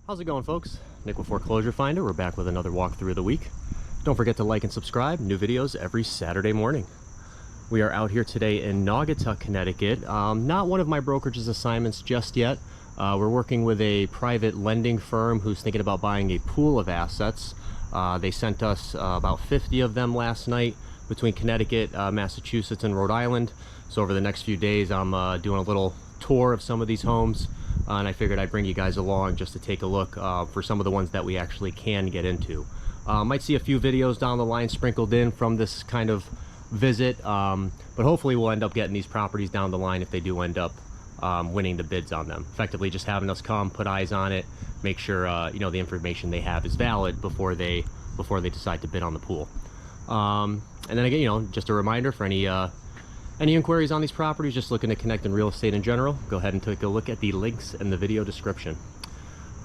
How's it going, folks? Nick with Foreclosure Finder. We're back with another walkthrough of the week. Don't forget to like and subscribe. New videos every Saturday morning. We are out here today in Naugatuck, Connecticut. Not one of my brokerage's assignments just yet. We're working with a private lending firm who's thinking about buying a pool of assets. They sent us about 50 of them last night between Connecticut, Massachusetts, and Rhode Island. So over the next few days, I'm doing a little tour of some of these homes. And I figured I'd bring you guys along just to take a look for some of the ones that we actually can get into. Might see a few videos down the line sprinkled in from this kind of visit, but hopefully we'll end up getting these properties down the line if they do end up winning the bids on them. Effectively just having us come, put eyes on it, make sure you know, the information they have is valid before they decide to bid on the pool. And then again, you know, just a reminder for any inquiries on these properties, just looking to connect in real estate in general, go ahead and take a look at the links in the video description.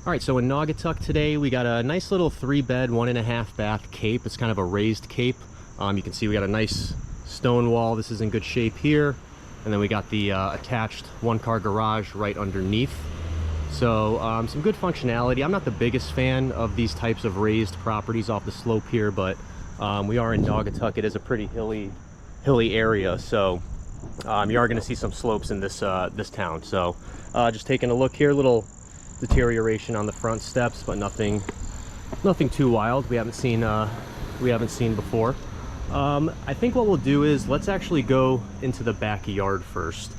All right, so in Naugatuck today, we got a nice little 3-bed, 1.5 bath cape. It's kind of a raised cape. You can see we got a nice stone wall. This is in good shape here. And then we got the attached 1-car garage right underneath. So some good functionality. I'm not the biggest fan of these types of raised properties off the slope here, but we are in Naugatuck. It is a pretty hilly area, so you are going to see some slopes in this this town. So just taking a look here, little deterioration on the front steps, but nothing too wild. We haven't seen before. I think what we'll do is let's actually go into the backyard first.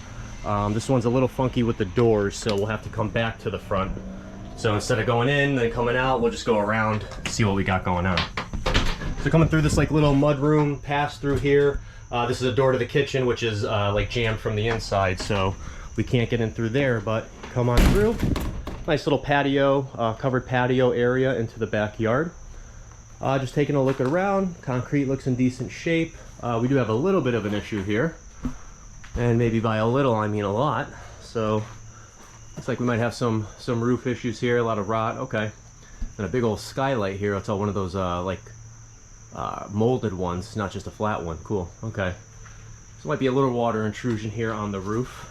This one's a little funky with the doors, so we'll have to come back to the front. So instead of going in and coming out, we'll just go around and see what we got going on. So coming through this like little mud room, pass through here. This is a door to the kitchen, which is like jammed from the inside, so we can't get in through there, but come on through. Nice little patio, covered patio area into the backyard. Just taking a look around. Concrete looks in decent shape. We do have a little bit of an issue here, and maybe by a little I mean a lot. So looks like we might have some roof issues here, a lot of rot. Okay, and a big old skylight here. It's all one of those like molded ones, not just a flat one. Cool. Okay, so might be a little water intrusion here on the roof.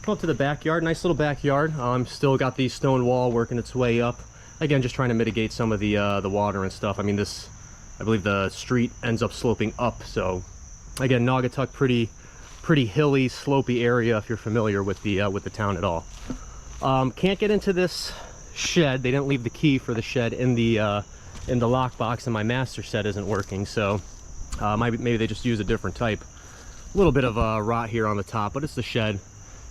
Go up to the backyard. Nice little backyard. Still got the stone wall working its way up. Again, just trying to mitigate some of the water and stuff. I mean, I believe the street ends up sloping up. So again, Naugatuck, pretty hilly, slopey area if you're familiar with the town at all. Can't get into this shed. They didn't leave the key for the shed in the lockbox, and my master set isn't working, so maybe they just use a different type. A little bit of rot here on the top, but it's the shed.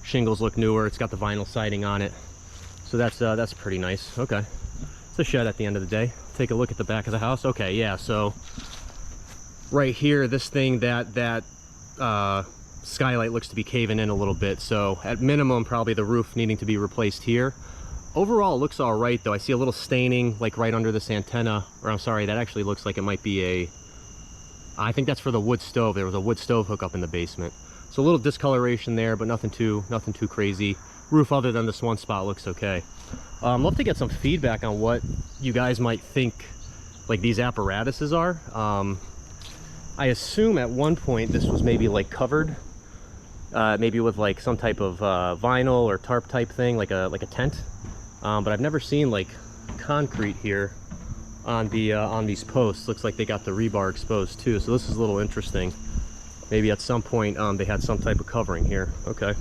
Shingles look newer. It's got the vinyl siding on it, so that's pretty nice. Okay, it's a shed at the end of the day. Take a look at the back of the house. Okay, yeah, so right here, this thing, that skylight looks to be caving in a little bit, so at minimum probably the roof needing to be replaced here. Overall, it looks all right, though. I see a little staining, like right under this antenna, or I'm sorry, that actually looks like it might be I think that's for the wood stove. There was a wood stove hookup in the basement. So a little discoloration there, but nothing too crazy. Roof, other than this one spot, looks okay. Love to get some feedback on what you guys might think, like, these apparatuses are. I assume at one point this was maybe like covered, maybe with like some type of vinyl or tarp type thing, like a tent. But I've never seen like concrete here on these posts. Looks like they got the rebar exposed too, so this is a little interesting. Maybe at some point they had some type of covering here. Okay,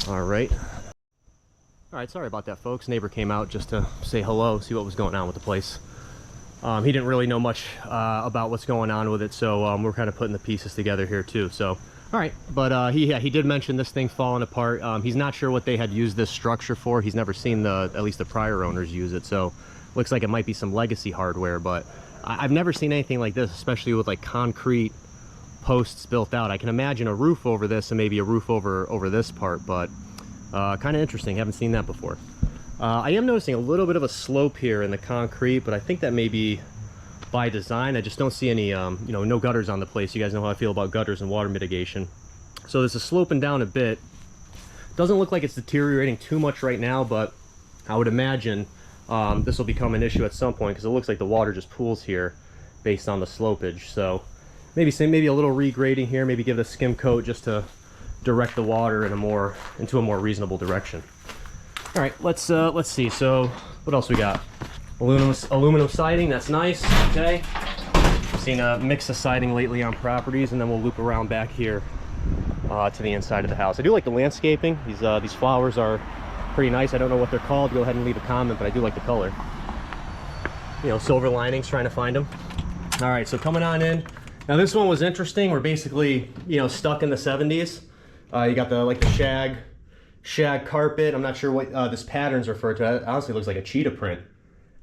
all right, sorry about that, folks. Neighbor came out just to say hello, see what was going on with the place. He didn't really know much about what's going on with it, so we're kind of putting the pieces together here too. So all right, but he did mention this thing falling apart. He's not sure what they had used this structure for. He's never seen at least the prior owners use it, so looks like it might be some legacy hardware. But I've never seen anything like this, especially with like concrete posts built out. I can imagine a roof over this and maybe a roof over this part, but kind of interesting. Haven't seen that before. I am noticing a little bit of a slope here in the concrete, but I think that may be by design. I just don't see any, you know, no gutters on the place. You guys know how I feel about gutters and water mitigation. So this is sloping down a bit. Doesn't look like it's deteriorating too much right now, but I would imagine this will become an issue at some point, because it looks like the water just pools here based on the slopage. So maybe a little regrading here, maybe give it a skim coat just to direct the water into a more reasonable direction. All right, let's see. So what else we got? Aluminum siding, that's nice. Okay. I've seen a mix of siding lately on properties, and then we'll loop around back here to the inside of the house. I do like the landscaping. These flowers are pretty nice. I don't know what they're called. Go ahead and leave a comment, but I do like the color. You know, silver linings, trying to find them. All right, so coming on in. Now this one was interesting. We're basically, you know, stuck in the 70s. You got the shag carpet. I'm not sure what this pattern's referred to. It honestly looks like a cheetah print.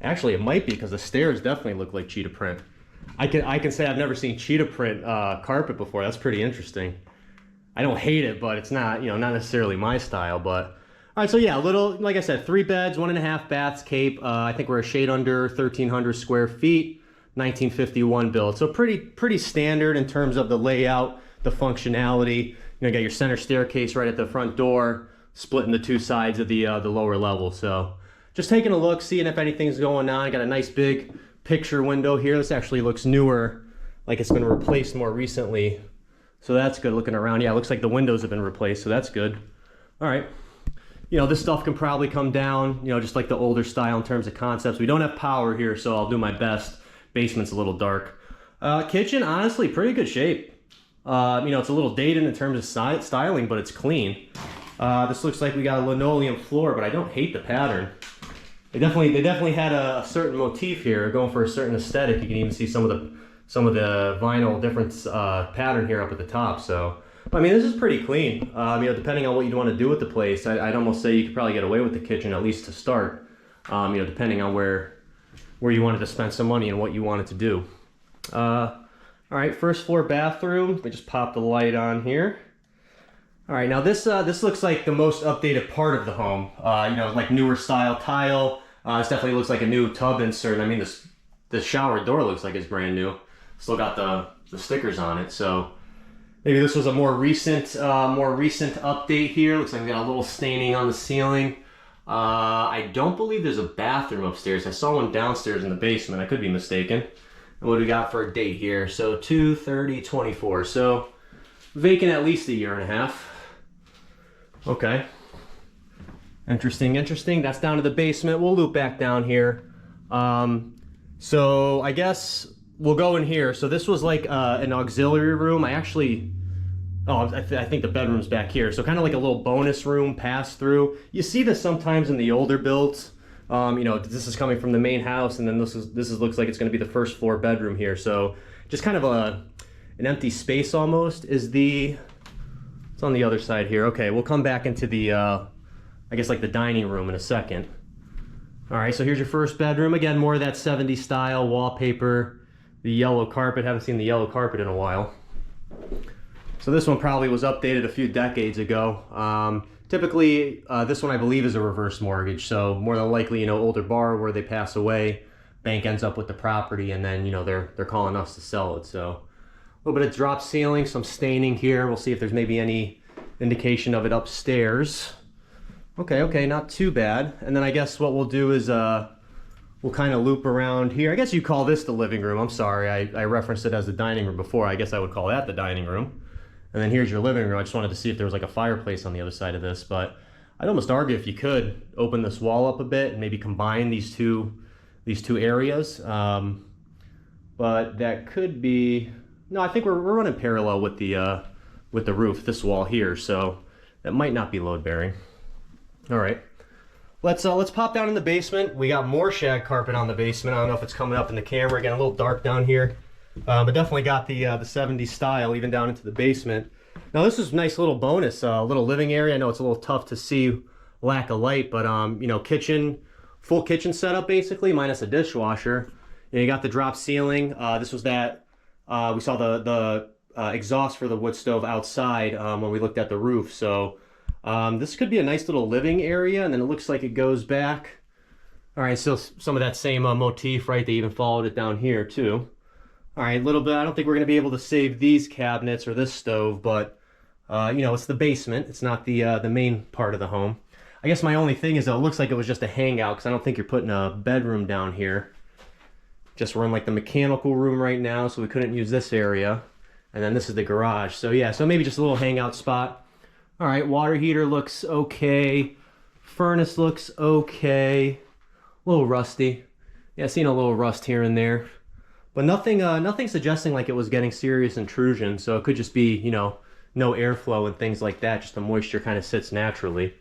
Actually, it might be, because the stairs definitely look like cheetah print. I can say I've never seen cheetah print carpet before. That's pretty interesting. I don't hate it, but it's not, you know, not necessarily my style. But all right, so yeah, little, like I said, 3 beds, 1.5 baths, Cape. I think we're a shade under 1,300 square feet, 1951 build. So pretty standard in terms of the layout, the functionality. You know, you got your center staircase right at the front door, splitting the 2 sides of the lower level. So just taking a look, seeing if anything's going on. I got a nice big picture window here. This actually looks newer, like it's been replaced more recently. So that's good. Looking around, yeah, it looks like the windows have been replaced, so that's good. All right. You know, this stuff can probably come down, you know, just like the older style in terms of concepts. We don't have power here, so I'll do my best. Basement's a little dark. Kitchen, honestly, pretty good shape. You know, it's a little dated in terms of styling, but it's clean. This looks like we got a linoleum floor, but I don't hate the pattern. They definitely had a certain motif here, going for a certain aesthetic. You can even see some of the vinyl difference pattern here up at the top. So, I mean, this is pretty clean. You know, depending on what you'd want to do with the place, I'd almost say you could probably get away with the kitchen, at least to start. You know, depending on where you wanted to spend some money and what you wanted to do. All right, first floor bathroom. Let me just pop the light on here. All right, now this looks like the most updated part of the home. You know, like newer style tile. This definitely looks like a new tub insert. I mean, this shower door looks like it's brand new. Still got the stickers on it, so maybe this was a more recent update here. Looks like we got a little staining on the ceiling. I don't believe there's a bathroom upstairs. I saw one downstairs in the basement. I could be mistaken. And what do we got for a date here? So 2/30/24. So vacant at least 1.5 years. Okay. Interesting. That's down to the basement. We'll loop back down here. So I guess we'll go in here. So this was like an auxiliary room. I think the bedroom's back here. So kind of like a little bonus room pass through. You see this sometimes in the older builds. You know, this is coming from the main house, and then this looks like it's going to be the first floor bedroom here. So just kind of an empty space almost is the. It's on the other side here. Okay, we'll come back into the, I guess like the dining room in a second. All right, so here's your first bedroom. Again, more of that 70s style wallpaper, the yellow carpet. Haven't seen the yellow carpet in a while. So this one probably was updated a few decades ago. Typically, this one I believe is a reverse mortgage. So more than likely, you know, older borrower, they pass away, bank ends up with the property, and then, you know, they're calling us to sell it. So a little bit of drop ceiling, some staining here. We'll see if there's maybe any indication of it upstairs. Okay, not too bad. And then I guess what we'll do is we'll kind of loop around here. I guess you call this the living room. I'm sorry, I referenced it as the dining room before. I guess I would call that the dining room. And then here's your living room. I just wanted to see if there was like a fireplace on the other side of this, but I'd almost argue if you could open this wall up a bit and maybe combine these two areas. But that could be. No, I think we're running parallel with the roof, this wall here, so that might not be load bearing. All right, let's pop down in the basement. We got more shag carpet on the basement. I don't know if it's coming up in the camera. Again, a little dark down here, but definitely got the 70s style even down into the basement. Now this is a nice little bonus, little living area. I know it's a little tough to see, lack of light, but you know, full kitchen setup basically, minus a dishwasher. You got the drop ceiling. This was that. We saw the exhaust for the wood stove outside when we looked at the roof. So this could be a nice little living area, and then it looks like it goes back. All right, so some of that same motif, right? They even followed it down here too. All right, a little bit. I don't think we're going to be able to save these cabinets or this stove, but you know, it's the basement. It's not the main part of the home. I guess my only thing is though, it looks like it was just a hangout, because I don't think you're putting a bedroom down here. Just we're in like the mechanical room right now, so we couldn't use this area. And then this is the garage. So yeah, so maybe just a little hangout spot. All right, water heater looks okay. Furnace looks okay. A little rusty. Yeah, seen a little rust here and there. But nothing suggesting like it was getting serious intrusion. So it could just be, you know, no airflow and things like that. Just the moisture kind of sits naturally.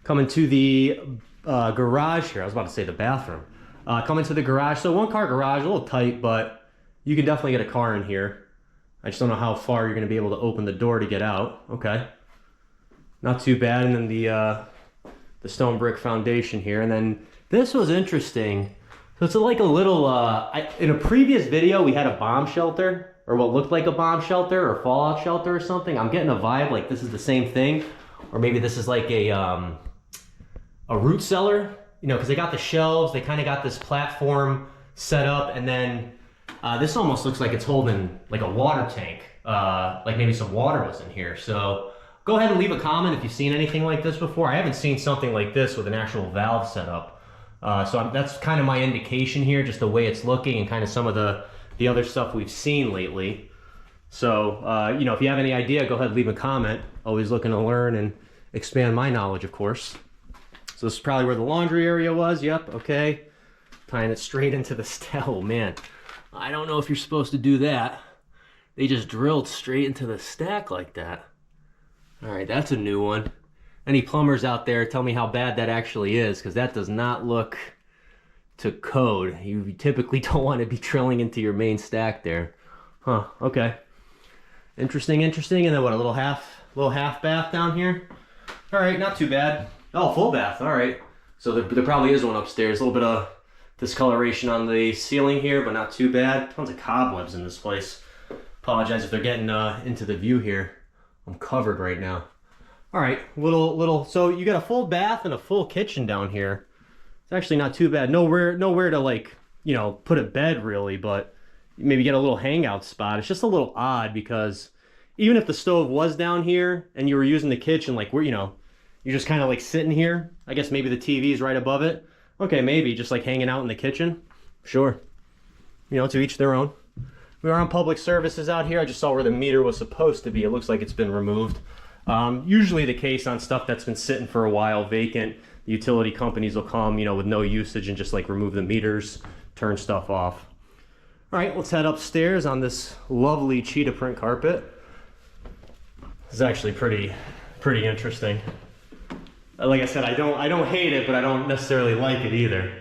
Coming to the garage here. I was about to say the bathroom. Coming to the garage. So one car garage, a little tight, but you can definitely get a car in here. I just don't know how far you're going to be able to open the door to get out. Okay. Not too bad. And then the stone brick foundation here. And then this was interesting. So it's like a little, in a previous video, we had a bomb shelter, or what looked like a bomb shelter or fallout shelter or something. I'm getting a vibe like this is the same thing. Or maybe this is like a root cellar, you know, because they got the shelves, they kind of got this platform set up, and then this almost looks like it's holding like a water tank, like maybe some water was in here. So go ahead and leave a comment if you've seen anything like this before. I haven't seen something like this with an actual valve set up. So that's kind of my indication here, just the way it's looking and kind of some of the other stuff we've seen lately. So, you know, if you have any idea, go ahead and leave a comment. Always looking to learn and expand my knowledge, of course. So this is probably where the laundry area was. Yep, okay. Tying it straight into the step. Oh, man. I don't know if you're supposed to do that. They just drilled straight into the stack like that. All right, that's a new one. Any plumbers out there, tell me how bad that actually is, because that does not look to code. You typically don't want to be drilling into your main stack there. Huh, okay. Interesting. And then what, a little half bath down here? All right, not too bad. Oh, full bath, all right. So there probably is one upstairs. A little bit of discoloration on the ceiling here, but not too bad. Tons of cobwebs in this place. Apologize if they're getting into the view here. I'm covered right now. All right, so you got a full bath and a full kitchen down here. It's actually not too bad. Nowhere to, like, you know, put a bed really, but maybe get a little hangout spot. It's just a little odd because even if the stove was down here and you were using the kitchen, like, where, you know, you're just kind of like sitting here. I guess maybe the TV's right above it. Okay, maybe just like hanging out in the kitchen. Sure. You know, to each their own. We are on public services out here. I just saw where the meter was supposed to be. It looks like it's been removed. Usually the case on stuff that's been sitting for a while vacant, the utility companies will come, you know, with no usage and just like remove the meters, turn stuff off. All right, let's head upstairs on this lovely cheetah print carpet. This is actually pretty interesting. Like I said, I don't hate it, but I don't necessarily like it either.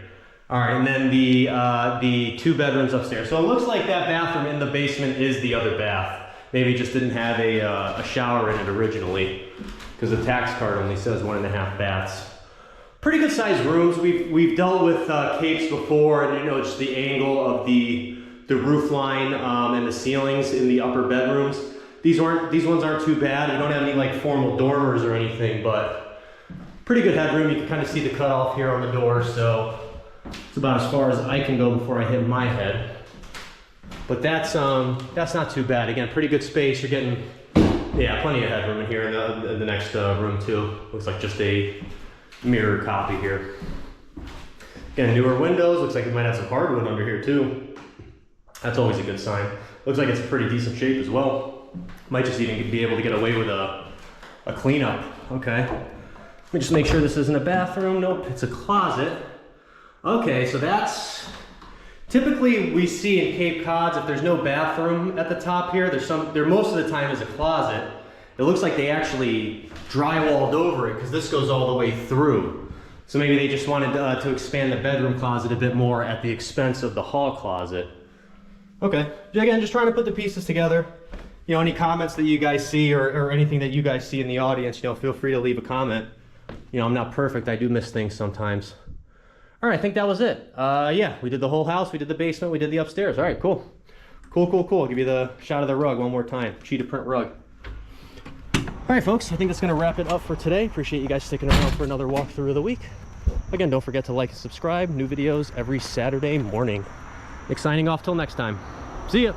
All right, and then the 2 bedrooms upstairs. So it looks like that bathroom in the basement is the other bath. Maybe it just didn't have a shower in it originally, because the tax card only says 1.5 baths. Pretty good sized rooms. We've dealt with capes before, and you know, just the angle of the roof line and the ceilings in the upper bedrooms. These ones aren't too bad. You don't have any like formal dormers or anything, but pretty good headroom. You can kind of see the cutoff here on the door, so it's about as far as I can go before I hit my head. But that's not too bad. Again, pretty good space. You're getting, yeah, plenty of headroom in here in the next room too. Looks like just a mirror copy here. Again, newer windows. Looks like we might have some hardwood under here too. That's always a good sign. Looks like it's in pretty decent shape as well. Might just even be able to get away with a cleanup. Okay. Let me just make sure this isn't a bathroom. Nope, it's a closet. Okay, so that's typically we see in Cape Cods, if there's no bathroom at the top here, there most of the time is a closet. It looks like they actually drywalled over it because this goes all the way through. So maybe they just wanted to expand the bedroom closet a bit more at the expense of the hall closet. Okay, again, just trying to put the pieces together. You know, any comments that you guys see or anything that you guys see in the audience, you know, feel free to leave a comment. You know, I'm not perfect. I do miss things sometimes. All right, I think that was it. Yeah, we did the whole house. We did the basement. We did the upstairs. All right, cool. Cool. I'll give you the shot of the rug one more time. Cheetah print rug. All right, folks, I think that's going to wrap it up for today. Appreciate you guys sticking around for another walkthrough of the week. Again, don't forget to like and subscribe. New videos every Saturday morning. Nick signing off till next time. See ya.